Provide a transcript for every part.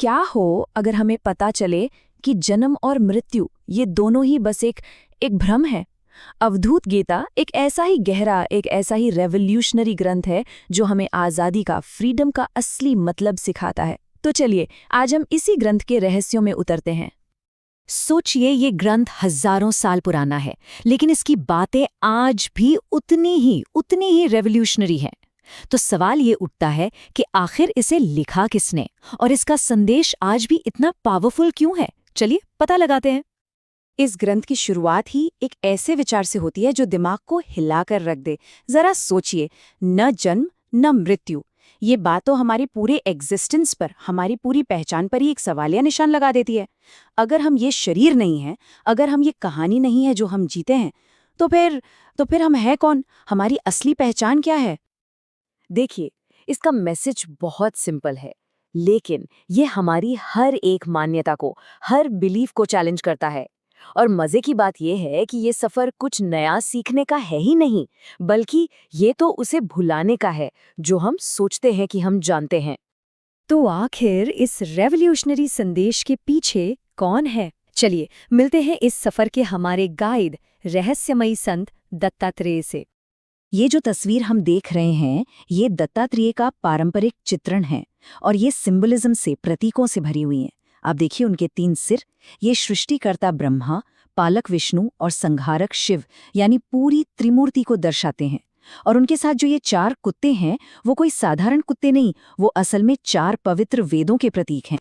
क्या हो अगर हमें पता चले कि जन्म और मृत्यु ये दोनों ही बस एक भ्रम है। अवधूत गीता एक ऐसा ही गहरा, एक ऐसा ही रेवोल्यूशनरी ग्रंथ है जो हमें आज़ादी का, फ्रीडम का असली मतलब सिखाता है। तो चलिए आज हम इसी ग्रंथ के रहस्यों में उतरते हैं। सोचिए, ये ग्रंथ हजारों साल पुराना है, लेकिन इसकी बातें आज भी उतनी ही रेवोल्यूशनरी हैं। तो सवाल ये उठता है कि आखिर इसे लिखा किसने और इसका संदेश आज भी इतना पावरफुल क्यों है। चलिए पता लगाते हैं। इस ग्रंथ की शुरुआत ही एक ऐसे विचार से होती है जो दिमाग को हिलाकर रख दे। जरा सोचिए, न जन्म न मृत्यु, ये बात तो हमारे पूरे एग्जिस्टेंस पर, हमारी पूरी पहचान पर ही एक सवालिया निशान लगा देती है। अगर हम ये शरीर नहीं हैं, अगर हम ये कहानी नहीं है जो हम जीते हैं, तो फिर हम हैं कौन? हमारी असली पहचान क्या है? देखिए, इसका मैसेज बहुत सिंपल है, लेकिन ये हमारी हर एक मान्यता को, हर बिलीफ को चैलेंज करता है। और मजे की बात यह है कि ये सफर कुछ नया सीखने का है ही नहीं, बल्कि ये तो उसे भुलाने का है जो हम सोचते हैं कि हम जानते हैं। तो आखिर इस रेवोल्यूशनरी संदेश के पीछे कौन है? चलिए मिलते हैं इस सफर के हमारे गाइड, रहस्यमयी संत दत्तात्रेय से। ये जो तस्वीर हम देख रहे हैं, ये दत्तात्रेय का पारंपरिक चित्रण है और ये सिंबलिज्म से, प्रतीकों से भरी हुई है। आप देखिए उनके 3 सिर, ये सृष्टिकर्ता ब्रह्मा, पालक विष्णु और संहारक शिव, यानी पूरी त्रिमूर्ति को दर्शाते हैं। और उनके साथ जो ये 4 कुत्ते हैं, वो कोई साधारण कुत्ते नहीं, वो असल में 4 पवित्र वेदों के प्रतीक हैं।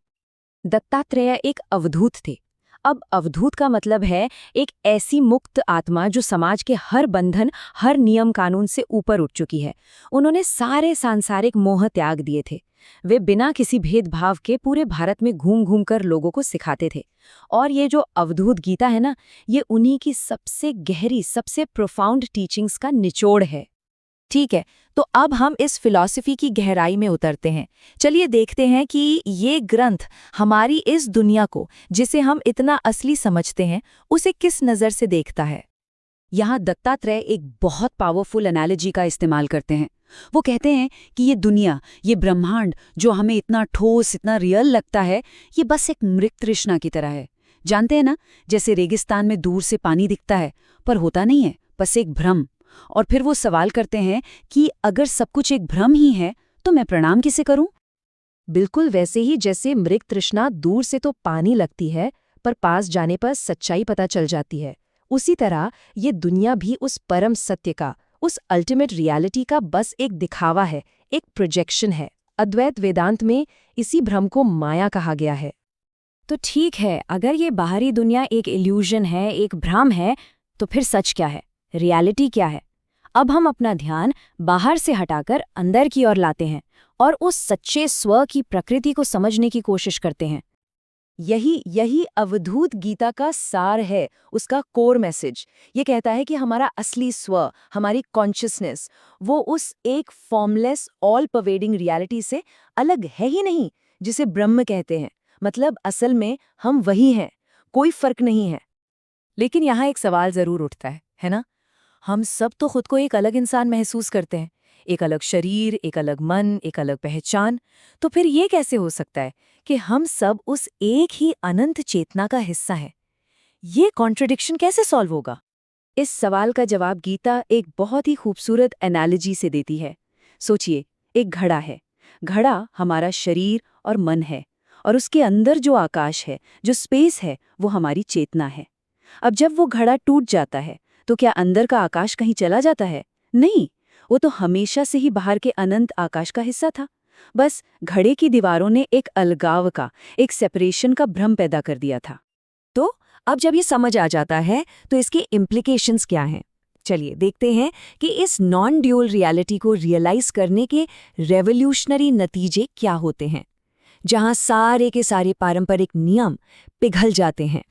दत्तात्रेय एक अवधूत थे। अब अवधूत का मतलब है एक ऐसी मुक्त आत्मा जो समाज के हर बंधन, हर नियम कानून से ऊपर उठ चुकी है। उन्होंने सारे सांसारिक मोह त्याग दिए थे। वे बिना किसी भेदभाव के पूरे भारत में घूम घूम कर लोगों को सिखाते थे। और ये जो अवधूत गीता है ना, ये उन्हीं की सबसे गहरी, सबसे प्रोफाउंड टीचिंग्स का निचोड़ है। ठीक है, तो अब हम इस फिलॉसफी की गहराई में उतरते हैं। चलिए देखते हैं कि ये ग्रंथ हमारी इस दुनिया को, जिसे हम इतना असली समझते हैं, उसे किस नज़र से देखता है। यहाँ दत्तात्रेय एक बहुत पावरफुल एनालॉजी का इस्तेमाल करते हैं। वो कहते हैं कि ये दुनिया, ये ब्रह्मांड जो हमें इतना ठोस, इतना रियल लगता है, ये बस एक मृत तृष्णा की तरह है। जानते हैं ना, जैसे रेगिस्तान में दूर से पानी दिखता है पर होता नहीं है, बस एक भ्रम। और फिर वो सवाल करते हैं कि अगर सब कुछ एक भ्रम ही है तो मैं प्रणाम किसे करूं? बिल्कुल वैसे ही जैसे मृग तृष्णा दूर से तो पानी लगती है, पर पास जाने पर सच्चाई पता चल जाती है, उसी तरह ये दुनिया भी उस परम सत्य का, उस अल्टीमेट रियलिटी का बस एक दिखावा है, एक प्रोजेक्शन है। अद्वैत वेदांत में इसी भ्रम को माया कहा गया है। तो ठीक है, अगर ये बाहरी दुनिया एक इल्यूजन है, एक भ्रम है, तो फिर सच क्या है, रियलिटी क्या है? अब हम अपना ध्यान बाहर से हटाकर अंदर की ओर लाते हैं और उस सच्चे स्व की प्रकृति को समझने की कोशिश करते हैं। यही अवधूत गीता का सार है, उसका कोर मैसेज। ये कहता है कि हमारा असली स्व, हमारी कॉन्शियसनेस, वो उस एक फॉर्मलेस, ऑल परवेडिंग रियलिटी से अलग है ही नहीं, जिसे ब्रह्म कहते हैं। मतलब असल में हम वही हैं, कोई फर्क नहीं है। लेकिन यहाँ एक सवाल जरूर उठता है ना? हम सब तो खुद को एक अलग इंसान महसूस करते हैं, एक अलग शरीर, एक अलग मन, एक अलग पहचान। तो फिर ये कैसे हो सकता है कि हम सब उस एक ही अनंत चेतना का हिस्सा हैं? ये कॉन्ट्रडिक्शन कैसे सॉल्व होगा? इस सवाल का जवाब गीता एक बहुत ही खूबसूरत एनालॉजी से देती है। सोचिए, एक घड़ा है। घड़ा हमारा शरीर और मन है, और उसके अंदर जो आकाश है, जो स्पेस है, वो हमारी चेतना है। अब जब वो घड़ा टूट जाता है, तो क्या अंदर का आकाश कहीं चला जाता है? नहीं, वो तो हमेशा से ही बाहर के अनंत आकाश का हिस्सा था। बस घड़े की दीवारों ने एक अलगाव का, एक सेपरेशन का भ्रम पैदा कर दिया था। तो अब जब ये समझ आ जाता है तो इसके इम्प्लीकेशंस क्या हैं? चलिए देखते हैं कि इस नॉन ड्यूअल रियलिटी को रियलाइज करने के रेवोल्यूशनरी नतीजे क्या होते हैं, जहां सारे के सारे पारंपरिक नियम पिघल जाते हैं।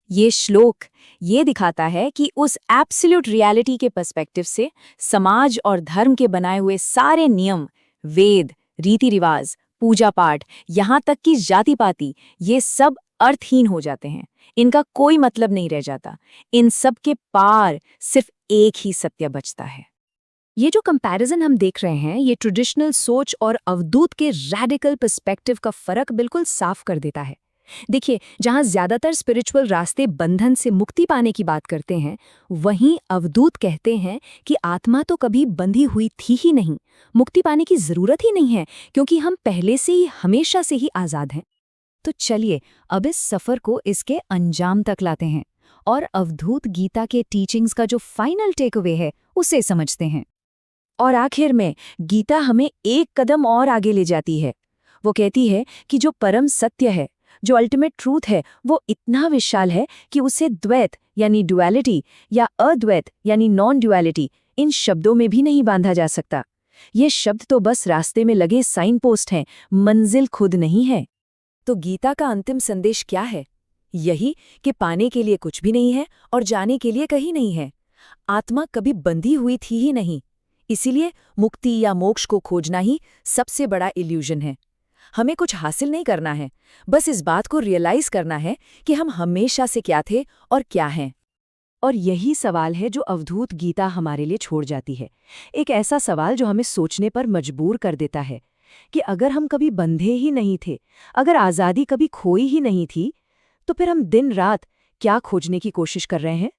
ये श्लोक ये दिखाता है कि उस एब्सोल्यूट रियलिटी के पर्सपेक्टिव से समाज और धर्म के बनाए हुए सारे नियम, वेद, रीति रिवाज, पूजा पाठ, यहाँ तक कि जाति पाति, ये सब अर्थहीन हो जाते हैं। इनका कोई मतलब नहीं रह जाता। इन सब के पार सिर्फ एक ही सत्य बचता है। ये जो कंपैरिजन हम देख रहे हैं, ये ट्रेडिशनल सोच और अवधूत के रैडिकल पर्सपेक्टिव का फर्क बिल्कुल साफ कर देता है। देखिए, जहां ज्यादातर स्पिरिचुअल रास्ते बंधन से मुक्ति पाने की बात करते हैं, वहीं अवधूत कहते हैं कि आत्मा तो कभी बंधी हुई थी ही नहीं, मुक्ति पाने की जरूरत ही नहीं है, क्योंकि हम पहले से ही हमेशा से ही आजाद हैं। तो चलिए अब इस सफर को इसके अंजाम तक लाते हैं और अवधूत गीता के टीचिंग्स का जो फाइनल टेक अवे है उसे समझते हैं। और आखिर में गीता हमें एक कदम और आगे ले जाती है। वो कहती है कि जो परम सत्य है, जो अल्टीमेट ट्रूथ है, वो इतना विशाल है कि उसे द्वैत यानी डुअलिटी या अद्वैत यानी नॉन डुअलिटी इन शब्दों में भी नहीं बांधा जा सकता। ये शब्द तो बस रास्ते में लगे साइन पोस्ट हैं, मंजिल खुद नहीं है। तो गीता का अंतिम संदेश क्या है? यही कि पाने के लिए कुछ भी नहीं है और जाने के लिए कहीं नहीं है। आत्मा कभी बंधी हुई थी ही नहीं, इसीलिए मुक्ति या मोक्ष को खोजना ही सबसे बड़ा इल्यूजन है। हमें कुछ हासिल नहीं करना है, बस इस बात को रियलाइज करना है कि हम हमेशा से क्या थे और क्या हैं। और यही सवाल है जो अवधूत गीता हमारे लिए छोड़ जाती है। एक ऐसा सवाल जो हमें सोचने पर मजबूर कर देता है कि अगर हम कभी बंधे ही नहीं थे, अगर आज़ादी कभी खोई ही नहीं थी, तो फिर हम दिन रात क्या खोजने की कोशिश कर रहे हैं?